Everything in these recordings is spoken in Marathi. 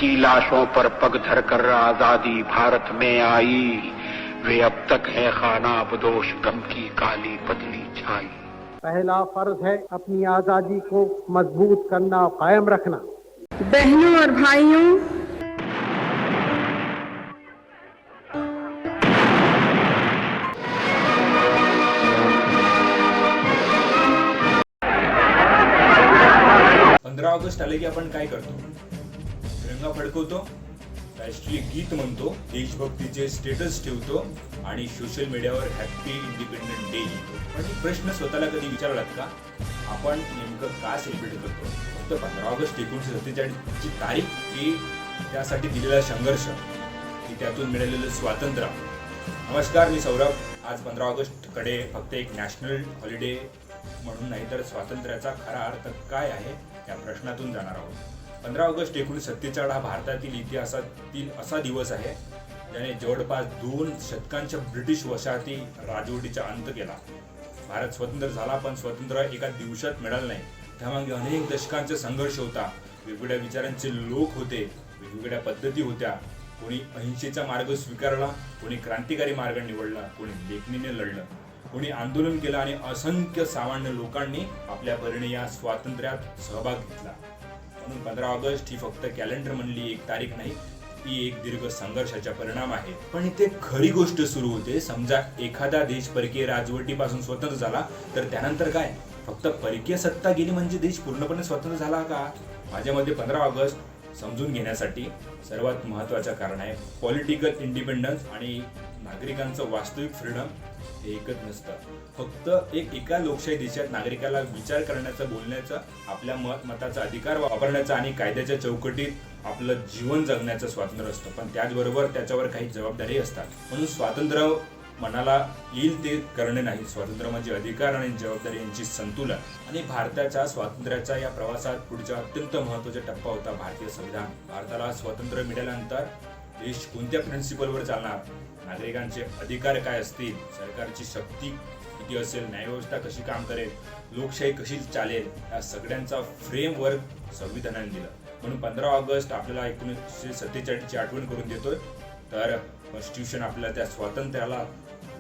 जिनकी लाशों पर पग धरकर आजादी भारत में आई, वे अब तक है खाना बदोश गम की काली पतली छाई। पहला फर्ज है अपनी आजादी को मजबूत करना और कायम रखना। बहनों और भाइयों, ऑगस्ट आले की आपण काय करतो? तिरंगा फडकवतो, राष्ट्रीय गीत म्हणतो, देशभक्तीचे स्टेटस ठेवतो आणि सोशल मीडियावर हॅपी इंडिपेंडन्स डे लिहितो. पण एक प्रश्न स्वतःला कधी विचारलात का? आपण नेमकं का सेलिब्रेट करतो? फक्त 15 ऑगस्ट 1947 ची तारीख की त्यासाठी दिलेला संघर्ष की त्यातून मिळालेलं स्वातंत्र्य? नमस्कार, मी सौरभ. आज 15 ऑगस्ट कडे फक्त एक नॅशनल हॉलिडे म्हणून नाही तर स्वातंत्र्याचा खरा अर्थ काय आहे या प्रश्नातून जाणार आहोत. 15 ऑगस्ट 1947 हा भारतातील इतिहासातील असा दिवस आहे ज्याने जवळपास 2 शतकांच्या ब्रिटिश वसाहती राजवटीचा अंत केला. भारत स्वतंत्र झाला, पण स्वातंत्र्य एका दिवसात मिळालं नाही. त्यामागे अनेक दशकांचा संघर्ष होता. वेगवेगळ्या विचारांचे लोक होते, वेगवेगळ्या पद्धती होत्या. कोणी अहिंसेचा मार्ग स्वीकारला, कोणी क्रांतिकारी मार्ग निवडला, कोणी लेखणीने लढलं, कोणी आंदोलन केलं आणि असंख्य सामान्य लोकांनी आपल्या परीने या स्वातंत्र्यात सहभाग घेतला. म्हणून 15 ऑगस्ट ही फक्त कॅलेंडर म्हणली एक तारीख नाही, ती एक दीर्घ संघर्षाचा परिणाम आहे. पण इथे खरी गोष्ट सुरू होते. समजा एखादा देश परकीय राजवटीपासून स्वतंत्र झाला तर त्यानंतर काय? फक्त परकीय सत्ता गेली म्हणजे देश पूर्णपणे स्वतंत्र झाला का? माझ्या मते 15 ऑगस्ट समजून घेण्यासाठी सर्वात महत्त्वाचं कारण आहे पॉलिटिकल इंडिपेंडन्स आणि नागरिकांचं वास्तविक फ्रीडम. हे एकच नसतं. फक्त एका लोकशाही देशात नागरिकाला विचार करण्याचा, बोलण्याचा, आपल्या मताचा अधिकार वापरण्याचा आणि कायद्याच्या चौकटीत आपलं जीवन जगण्याचं स्वातंत्र्य असतं. पण त्याचबरोबर त्याच्यावर काही जबाबदारी असतात. म्हणून स्वातंत्र्य मनाला येईल ते करणे नाही. स्वातंत्र्य म्हणजे अधिकार आणि जबाबदारी यांची संतुलन. आणि भारताच्या स्वातंत्र्याच्या या प्रवासात पुढचा अत्यंत महत्त्वाचा टप्पा होता भारतीय संविधान. भारताला स्वातंत्र्य मिळाल्यानंतर देश कोणत्या प्रिन्सिपलवर चालणार, नागरिकांचे अधिकार काय असतील, सरकारची शक्ती किती असेल, न्यायव्यवस्था कशी काम करेल, लोकशाही कशी चालेल, या सगळ्यांचा फ्रेमवर्क संविधानाने दिलं. म्हणून 15 ऑगस्ट आपल्याला 1947 ची आठवण करून देतोय. तर कॉन्स्टिट्यूशन आपल्याला त्या स्वातंत्र्याला,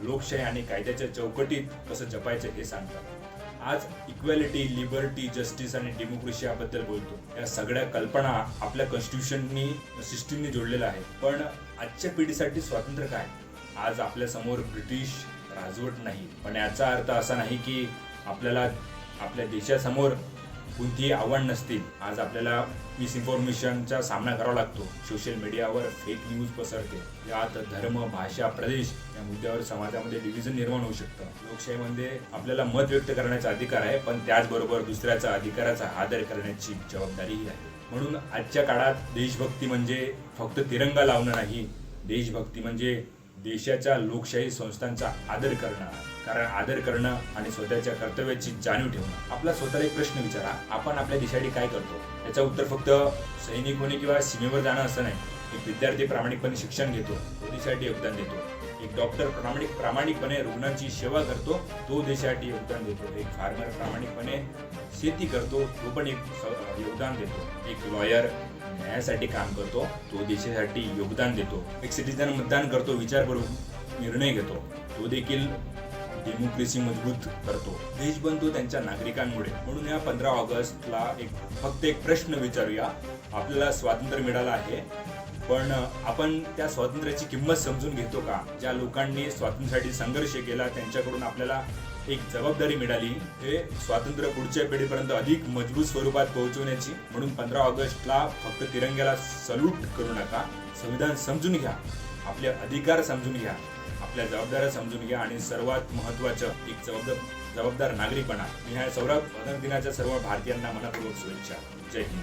लोकशाही आणि कायद्याच्या चौकटीत कसं जपायचं हे सांगतात. आज इक्वॅलिटी, लिबर्टी, जस्टिस आणि डेमोक्रेसी याबद्दल बोलतो. या सगळ्या कल्पना आपल्या कॉन्स्टिट्यूशननी, सिस्टीमनी जोडलेल्या आहेत. पण आजच्या पिढीसाठी स्वातंत्र्य काय? आज आपल्या समोर ब्रिटिश राजवट नाही, पण याचा अर्थ असा नाही की आपल्याला आपल्या देशासमोर कोणतीही आव्हान नसतील. आज आपल्याला मिसइन्फॉर्मेशनचा सामना करावा लागतो. सोशल मीडियावर फेक न्यूज पसरते. यात धर्म, भाषा, प्रदेश या मुद्द्यावर समाजामध्ये डिव्हिजन निर्माण होऊ शकतं. लोकशाहीमध्ये आपल्याला मत व्यक्त करण्याचा अधिकार आहे, पण त्याचबरोबर दुसऱ्याचा अधिकाराचा आदर करण्याची जबाबदारीही आहे. म्हणून आजच्या काळात देशभक्ती म्हणजे फक्त तिरंगा लावणं नाही. देशभक्ती म्हणजे देशाच्या लोकशाही संस्थांचा आदर करणं. कारण आदर करणं आणि स्वतःच्या कर्तव्याची जाणीव ठेवणं. आपला स्वतःला एक प्रश्न विचारा, आपण आपल्या देशासाठी काय करतो? याचं उत्तर फक्त सैनिक होणे किंवा सीमेवर जाणं असं नाही. एक विद्यार्थी प्रामाणिकपणे शिक्षण घेतो, तो देशासाठी योगदान देतो. एक डॉक्टर प्रामाणिकपणे रुग्णांची सेवा करतो, तो देशासाठी योगदान देतो. एक फार्मर प्रामाणिकपणे शेती करतो, तो पण एक योगदान देतो. एक लॉयर न्यायासाठी काम करतो, तो देशासाठी योगदान देतो. एक सिटीजन मतदान करतो, विचार करून निर्णय घेतो, तो देखील डेमोक्रेसी मजबूत करतो. देश बनतो त्यांच्या नागरिकांमुळे. म्हणून या 15 ऑगस्टला फक्त एक प्रश्न विचारूया. आपल्याला स्वातंत्र्य मिळालं आहे, पण आपण त्या स्वातंत्र्याची किंमत समजून घेतो का? ज्या लोकांनी स्वातंत्र्यासाठी संघर्ष केला त्यांच्याकडून आपल्याला एक जबाबदारी मिळाली, हे स्वातंत्र्य पुढच्या पिढीपर्यंत अधिक मजबूत स्वरूपात पोहोचवण्याची. म्हणून 15 ऑगस्टला फक्त तिरंग्याला सल्यूट करू नका. संविधान समजून घ्या, आपले अधिकार समजून घ्या, आपल्या जबाबदाऱ्या समजून घ्या आणि सर्वात महत्त्वाचं एक जबाबदार नागरिक बना. मी ह्या सौरभ दिनाच्या सर्व भारतीयांना मनापूर्वक शुभेच्छा. जय हिंद.